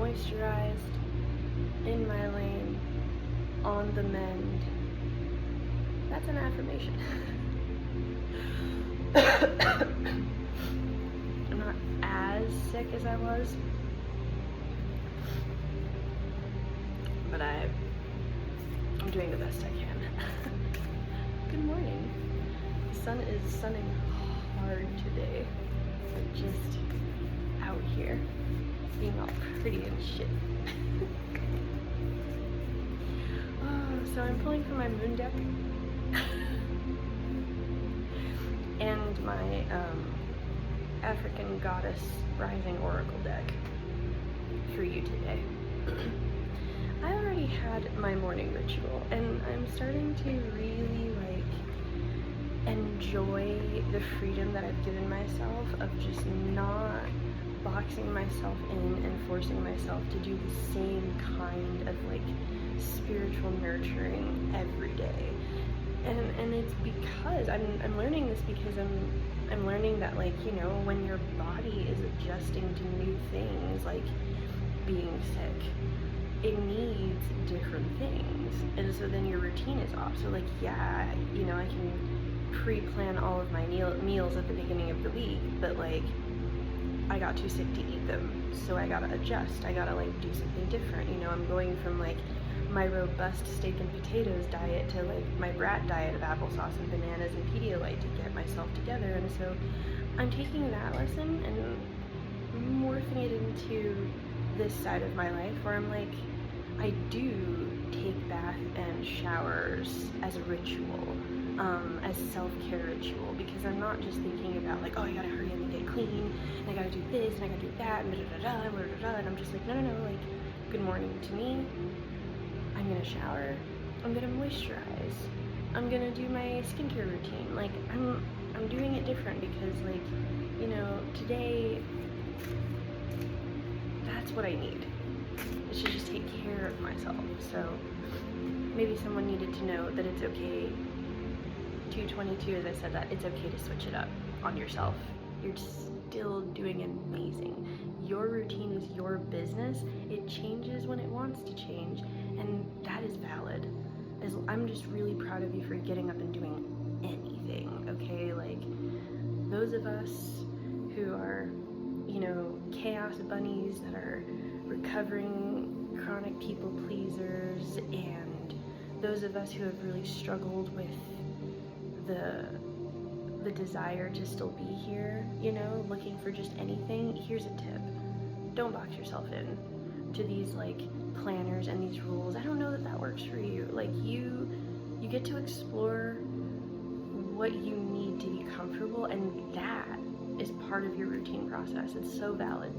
moisturized, in my lane, on the mend. That's an affirmation. I'm not as sick as I was, but I'm doing the best I can. Good morning. The sun is sunning hard today. Like just out here, being all pretty and shit. So I'm pulling from my moon deck and my African goddess rising oracle deck for you today. I already had my morning ritual, and I'm starting to really enjoy the freedom that I've given myself of just not boxing myself in and forcing myself to do the same kind of spiritual nurturing every day. And it's because I'm learning this because I'm learning that when your body is adjusting to new things, like being sick, it needs different things, and so then your routine is off. So I can pre-plan all of my meals at the beginning of the week, but I got too sick to eat them, so I gotta adjust. I gotta do something different. I'm going from my robust steak and potatoes diet to my brat diet of applesauce and bananas and Pedialyte to get myself together. And so I'm taking that lesson and morphing it into this side of my life where I'm I do take bath and showers as a ritual, as self-care ritual, because I'm not just thinking about oh, I gotta hurry up and get clean, and I gotta do this and I gotta do that, and and I'm just no, good morning to me. I'm gonna shower, I'm gonna moisturize, I'm gonna do my skincare routine. I'm doing it different because today that's what I need. Is to just take care of myself. So maybe someone needed to know that it's okay. 222, as I said, that it's okay to switch it up on yourself. You're still doing amazing. Your routine is your business. It changes when it wants to change, and that is valid. I'm just really proud of you for getting up and doing anything, okay? Those of us who are, chaos bunnies that are recovering chronic people pleasers, and those of us who have really struggled with the desire to still be here, looking for just anything. Here's a tip: don't box yourself in to these planners and these rules. I don't know that works for you. You get to explore what you need to be comfortable, and that is part of your routine process. It's so valid,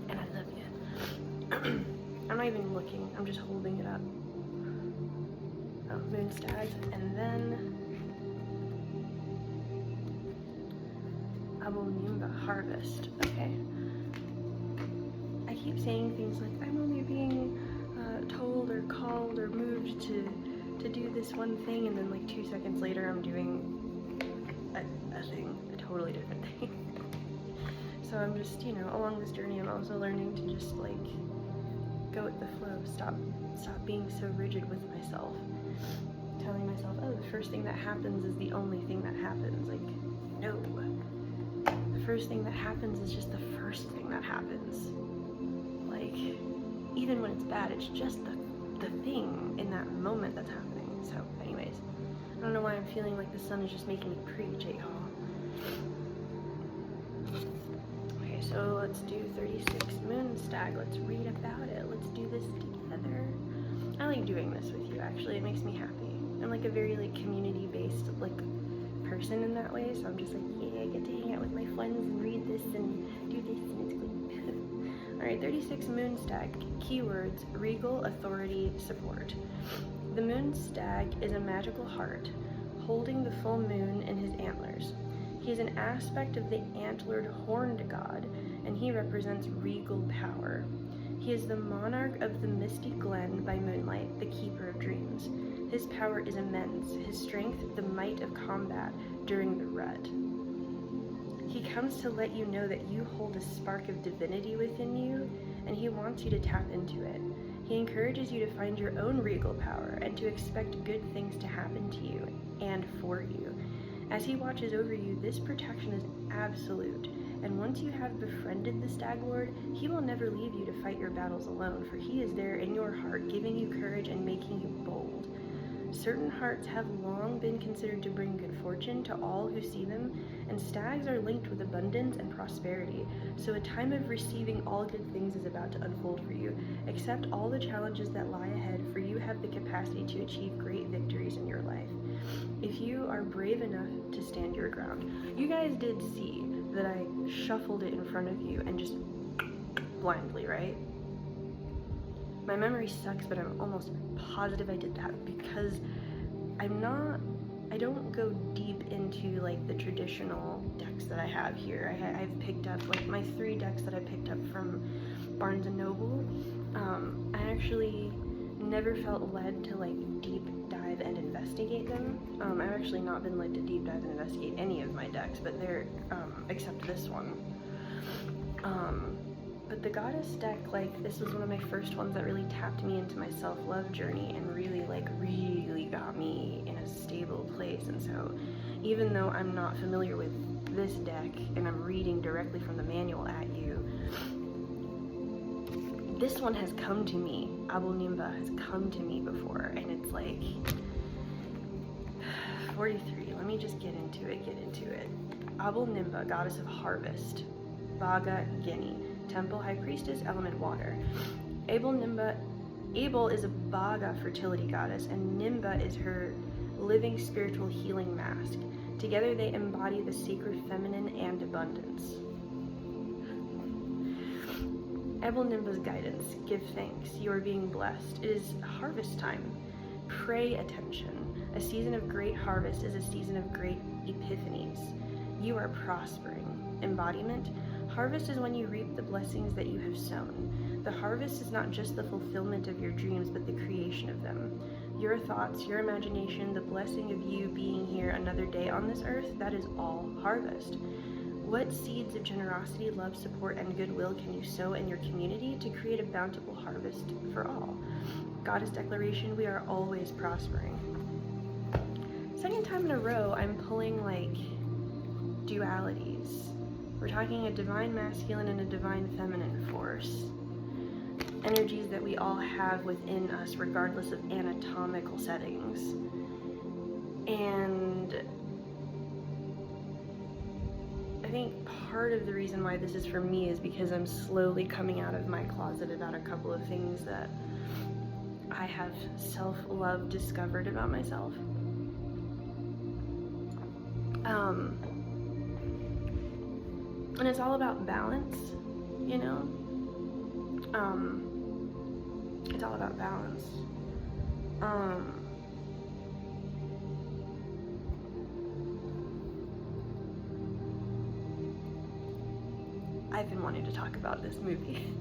and I love you. I'm not even looking, I'm just holding it up. Oh, moon stag, and then a-Bol-Nimba harvest. Okay. I keep saying things I'm only being told or called or moved to do this one thing, and then 2 seconds later I'm doing a thing, a totally different thing. So I'm just, along this journey, I'm also learning to just go with the flow, stop being so rigid with myself, telling myself, oh, the first thing that happens is the only thing that happens. No. The first thing that happens is just the first thing that happens. Even when it's bad, it's just the thing in that moment that's happening. So anyways, I don't know why I'm feeling the sun is just making me preach at y'all. Okay, so let's do 36 moon stag. Let's read about it. Let's do this together. I like doing this with you, actually. It makes me happy. I'm a very community-based person in that way, so I'm just yeah, I get to hang out with my friends and read this and do this, and it's good. Alright, 36 moon stag. Keywords: regal, authority, support. The moon stag is a magical heart holding the full moon in his antlers. He is an aspect of the antlered horned god, and he represents regal power. He is the monarch of the misty glen by moonlight, the keeper of dreams. His power is immense, his strength the might of combat during the rut. He comes to let you know that you hold a spark of divinity within you, and he wants you to tap into it. He encourages you to find your own regal power and to expect good things to happen to you and for you. As he watches over you, this protection is absolute, and once you have befriended the Stag Lord, he will never leave you to fight your battles alone, for he is there in your heart, giving you courage and making you bold. Certain hearts have long been considered to bring good fortune to all who see them, and stags are linked with abundance and prosperity, so a time of receiving all good things is about to unfold for you. Accept all the challenges that lie ahead, for you have the capacity to achieve great victories in your life. If you are brave enough to stand your ground. You guys did see that I shuffled it in front of you and just blindly, right? My memory sucks, but I'm almost positive I did that because I don't go deep into like the traditional decks that I have here. I've picked up like my 3 decks that I picked up from Barnes & Noble. I actually never felt led to like deep dive and investigate them. I've actually not been led to deep dive and investigate any of my decks, but they're, except this one. But the Goddess deck, like, this was one of my first ones that really tapped me into my self-love journey and really got me in a stable place. And so, even though I'm not familiar with this deck and I'm reading directly from the manual at you, this one has come to me. a-Bol-Nimba has come to me before, and it's like 43. Let me just get into it. a-Bol-Nimba, goddess of harvest, Baga, Guinea. Temple High Priestess, element water. a-Bol-Nimba, a-Bol is a Baga fertility goddess, and Nimba is her living spiritual healing mask. Together they embody the sacred feminine and abundance. a-Bol-Nimba's guidance. Give thanks. You are being blessed. It is harvest time. Pray attention. A season of great harvest is a season of great epiphanies. You are prospering. Embodiment. Harvest is when you reap the blessings that you have sown. The harvest is not just the fulfillment of your dreams, but the creation of them. Your thoughts, your imagination, the blessing of you being here another day on this earth, that is all harvest. What seeds of generosity, love, support, and goodwill can you sow in your community to create a bountiful harvest for all? Goddess declaration, we are always prospering. Second time in a row, I'm pulling like dualities. We're talking a divine masculine and a divine feminine force. Energies that we all have within us regardless of anatomical settings. And I think part of the reason why this is for me is because I'm slowly coming out of my closet about a couple of things that I have self-love discovered about myself. And it's all about balance, you know? It's all about balance. I've been wanting to talk about this movie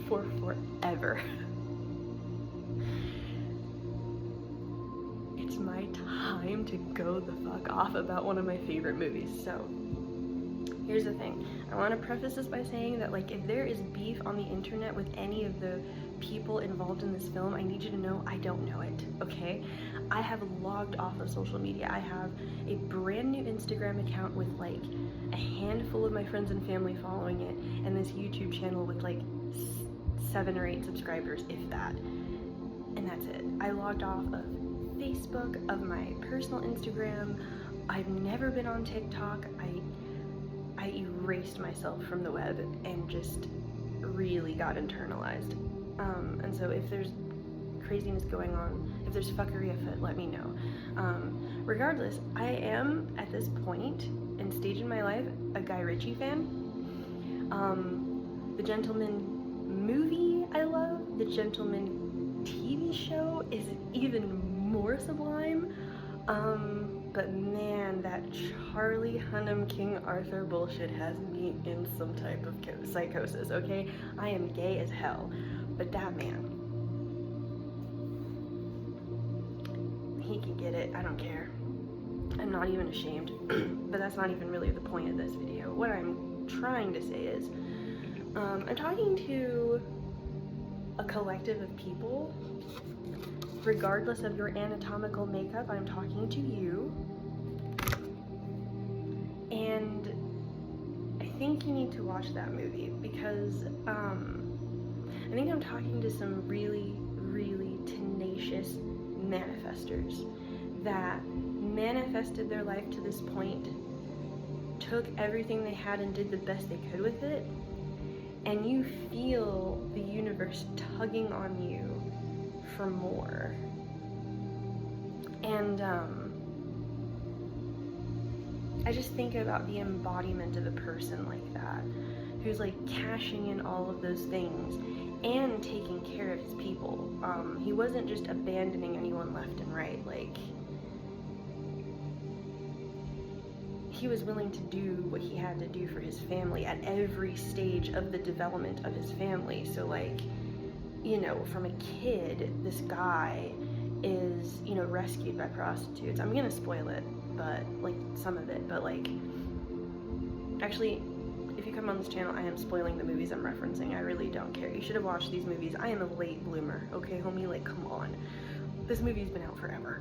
for forever. It's my time to go the fuck off about one of my favorite movies. So here's the thing. I want to preface this by saying that, like, if there is beef on the internet with any of the people involved in this film, I need you to know I don't know it, okay? I have logged off of social media. I have a brand new Instagram account with like a handful of my friends and family following it, and this YouTube channel with like 7 or 8 subscribers, if that. And that's it. I logged off of Facebook, of my personal Instagram. I've never been on TikTok. I erased myself from the web and just really got internalized. And so if there's craziness going on, if there's fuckery afoot, let me know. Regardless, I am, at this point and stage in my life, a Guy Ritchie fan. The Gentleman movie I love. The Gentleman TV show is even more sublime. But man, that Charlie Hunnam King Arthur bullshit has me in some type of psychosis, okay? I am gay as hell, but that man, he can get it. I don't care. I'm not even ashamed, but that's not even really the point of this video. What I'm trying to say is, I'm talking to a collective of people. Regardless of your anatomical makeup, I'm talking to you. And I think you need to watch that movie because I think I'm talking to some really, really tenacious manifestors that manifested their life to this point, took everything they had and did the best they could with it, and you feel the universe tugging on you for more. And I just think about the embodiment of a person like that, who's like cashing in all of those things and taking care of his people. He wasn't just abandoning anyone left and right. Like, he was willing to do what he had to do for his family at every stage of the development of his family. So like, you know, from a kid, this guy is, you know, rescued by prostitutes. I'm gonna spoil it, but like some of it, but like, actually, if you come on this channel, I am spoiling the movies I'm referencing. I really don't care. You should have watched these movies. I am a late bloomer, okay, homie? Like, come on. This movie's been out forever.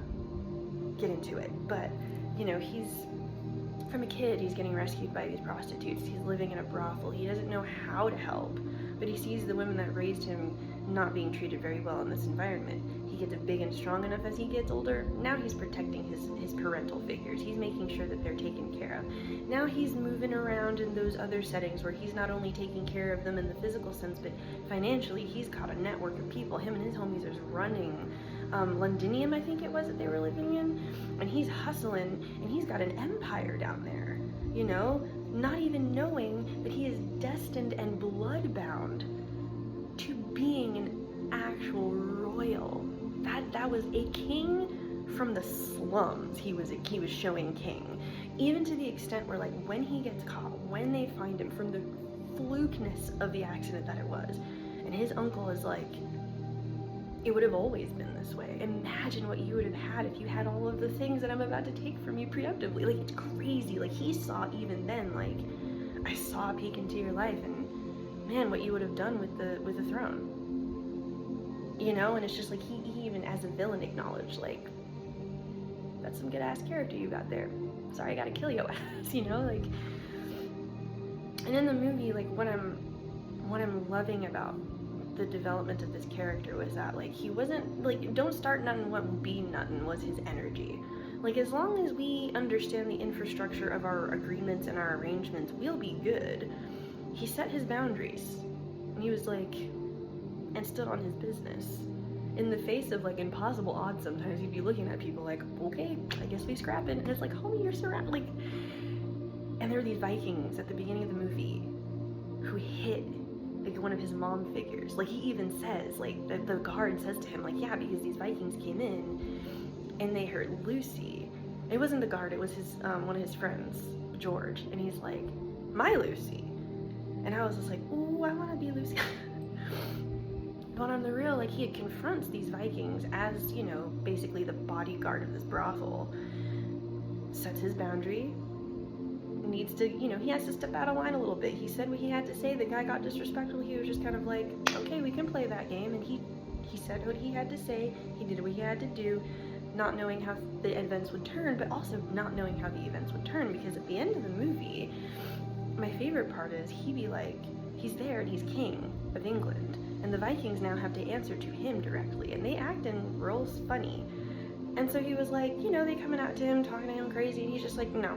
Get into it. But, you know, he's, from a kid, he's getting rescued by these prostitutes. He's living in a brothel. He doesn't know how to help, but he sees the women that raised him not being treated very well in this environment. He gets big and strong enough as he gets older. Now he's protecting his parental figures. He's making sure that they're taken care of. Now he's moving around in those other settings where he's not only taking care of them in the physical sense, but financially he's got a network of people. Him and his homies are running Londinium, I think it was, that they were living in, and he's hustling, and he's got an empire down there, you know, not even knowing that he is destined and bloodbound to being an actual royal. That was a king from the slums. He was showing king, even to the extent where, like, when he gets caught, when they find him, from the flukeness of the accident that it was, and his uncle is like, it would have always been this way. Imagine what you would have had if you had all of the things that I'm about to take from you preemptively. Like, it's crazy. Like, he saw even then, like, I saw a peek into your life, and man, what you would have done with the throne. You know, and it's just like, he even as a villain acknowledged, like, that's some good ass character you got there. Sorry, I gotta kill your ass, you know, like. And in the movie, like, what I'm loving about the development of this character was that, like, he wasn't, like, don't start nothing, won't be nothing was his energy. Like, as long as we understand the infrastructure of our agreements and our arrangements, we'll be good. He set his boundaries, and he was like, and stood on his business. In the face of, like, impossible odds, sometimes you'd be looking at people like, okay, I guess we scrap it, and it's like, homie, you're surrounded, like, and there were these Vikings at the beginning of the movie who hit, like, one of his mom figures. Like, he even says, like, the guard says to him, like, yeah, because these Vikings came in and they hurt Lucy. It wasn't the guard, it was his one of his friends, George, and he's like, my Lucy. And I was just like, ooh, I want to be Lucy. But on the real, like, he confronts these Vikings as, you know, basically the bodyguard of this brothel, sets his boundary, needs to, you know, he has to step out of line a little bit. He said what he had to say. The guy got disrespectful. He was just kind of like, okay, we can play that game. And he said what he had to say. He did what he had to do, not knowing how the events would turn, but also not knowing how the events would turn, because at the end of the movie, my favorite part is he'd be like, he's there and he's king of England, and the Vikings now have to answer to him directly, and they act in roles funny. And so he was like, you know, they coming out to him, talking to him crazy, and he's just like, no,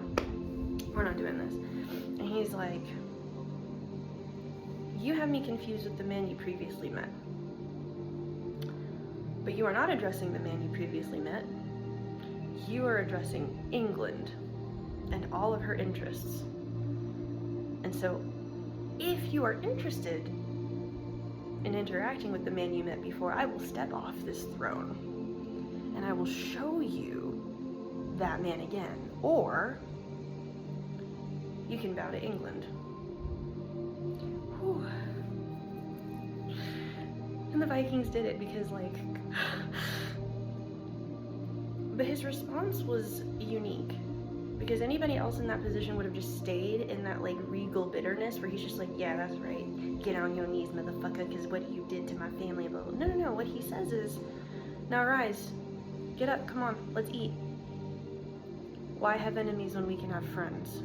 we're not doing this. And he's like, you have me confused with the man you previously met. But you are not addressing the man you previously met. You are addressing England and all of her interests. And so, if you are interested in interacting with the man you met before, I will step off this throne and I will show you that man again. Or you can bow to England. Whew. And the Vikings did it because, like, but his response was unique. because anybody else in that position would have just stayed in that like regal bitterness where he's just like, yeah, that's right, get on your knees, motherfucker, because what you did to my family. Blah, blah. No, what he says is, now rise, get up, come on, let's eat. Why have enemies when we can have friends?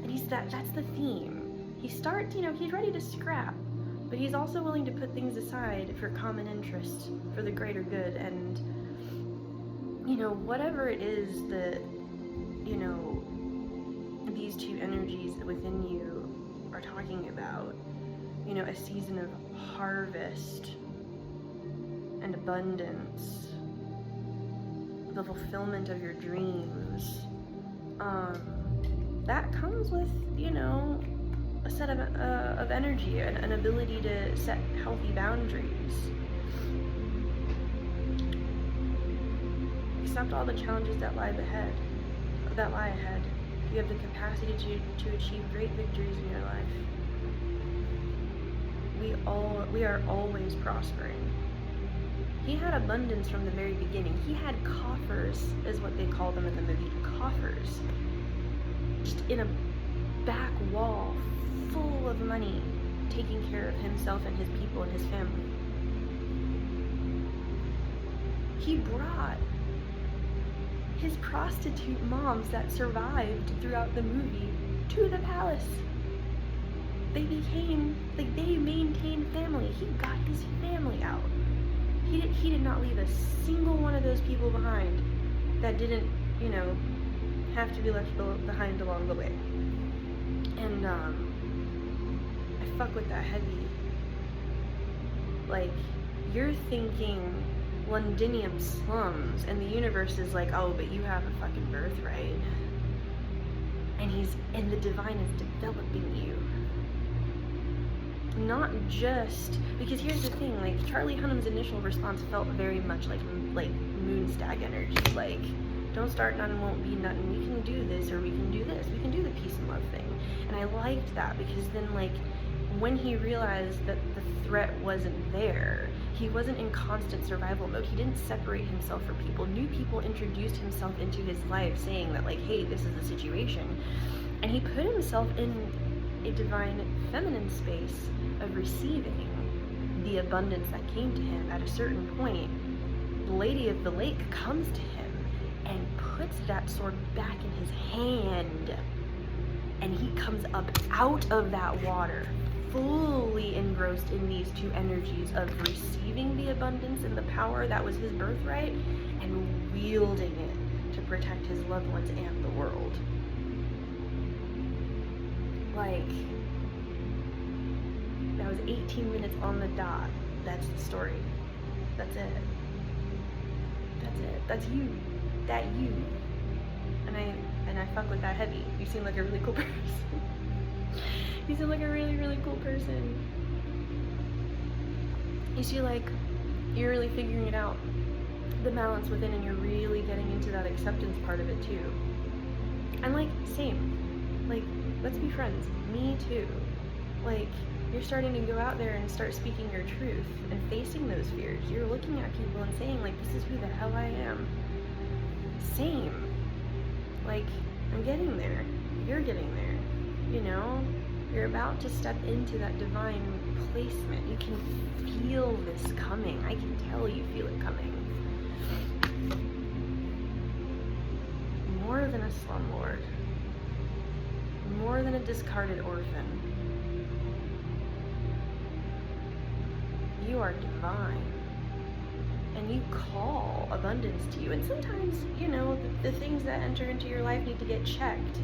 And that's the theme. He starts, he's ready to scrap, but he's also willing to put things aside for common interest, for the greater good, and whatever it is that, these two energies within you are talking about, a season of harvest and abundance, the fulfillment of your dreams, that comes with, a set of energy, an ability to set healthy boundaries. Accept all the challenges that lie ahead. You have the capacity to achieve great victories in your life. We are always prospering. He had abundance from the very beginning. He had coffers, is what they call them in the movie, coffers. Just in a back wall full of money, taking care of himself and his people and his family. He brought his prostitute moms that survived throughout the movie to the palace. They maintained family. He got his family out. He did not leave a single one of those people behind that didn't, have to be left behind along the way. And I fuck with that heavy. Like, you're thinking Londinium slums, and the universe is like, oh, but you have a fucking birthright. And the divine is developing you. Not just, because here's the thing, like, Charlie Hunnam's initial response felt very much like moon stag energy, like, don't start none, won't be nothing, we can do this, or we can do this, we can do the peace and love thing. And I liked that, because then, like, when he realized that the threat wasn't there, he wasn't in constant survival mode. He didn't separate himself from people. New people introduced himself into his life saying that, like, hey, this is the situation. And he put himself in a divine feminine space of receiving the abundance that came to him. At a certain point, the Lady of the Lake comes to him and puts that sword back in his hand. And he comes up out of that water, fully engrossed in these two energies of receiving the abundance and the power that was his birthright, and wielding it to protect his loved ones and the world. Like, that was 18 minutes on the dot. That's the story. That's it. That's you. That you. And I fuck with that heavy. You seem like a really cool person. You seem like a really, really cool person. You see, like, you're really figuring it out, the balance within, and you're really getting into that acceptance part of it too. And, like, same. Like, let's be friends. Me too. Like, you're starting to go out there and start speaking your truth and facing those fears. You're looking at people and saying, like, this is who the hell I am. Same. Like, I'm getting there. You're getting there. You're about to step into that divine placement. You can feel this coming. I can tell you feel it coming. More than a slumlord. More than a discarded orphan. You are divine. And you call abundance to you. And sometimes, the things that enter into your life need to get checked.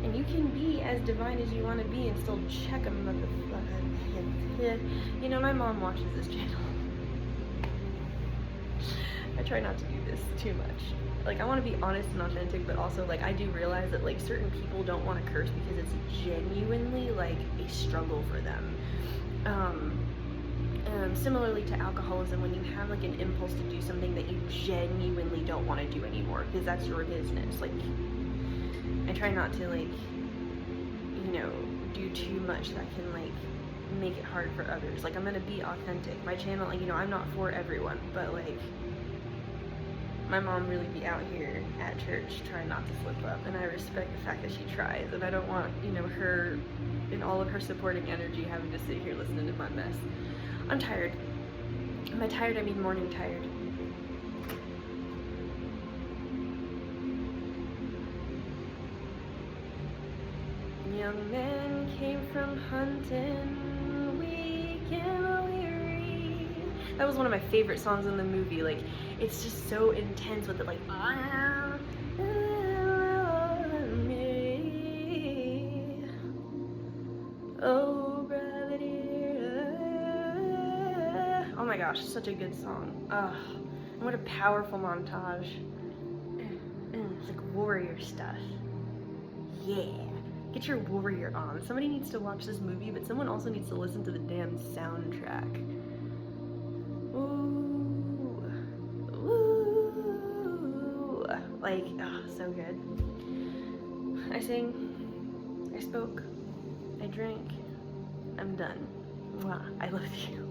And you can be as divine as you want to be and still check them, motherfucker. My mom watches this channel. I try not to do this too much. Like, I want to be honest and authentic, but also, like, I do realize that, like, certain people don't want to curse because it's genuinely, like, a struggle for them. Similarly to alcoholism, when you have, like, an impulse to do something that you genuinely don't want to do anymore, because that's your business. Like, I try not to, like, do too much that can, like, make it hard for others. Like, I'm gonna be authentic. My channel, I'm not for everyone, but, like, my mom really be out here at church trying not to slip up, and I respect the fact that she tries, and I don't want, you know, her and all of her supporting energy having to sit here listening to my mess. I'm tired. By tired, I mean morning tired. Young men came from hunting, weak and weary. That was one of my favorite songs in the movie. Like, it's just so intense with it, like, oh, brother dear. Oh my gosh, such a good song. And what a powerful montage. It's like warrior stuff. Yeah. Get your warrior on. Somebody needs to watch this movie, but someone also needs to listen to the damn soundtrack. Ooh. Ooh. Like, oh, so good. I sang, I spoke, I drank, I'm done. Mwah. I love you.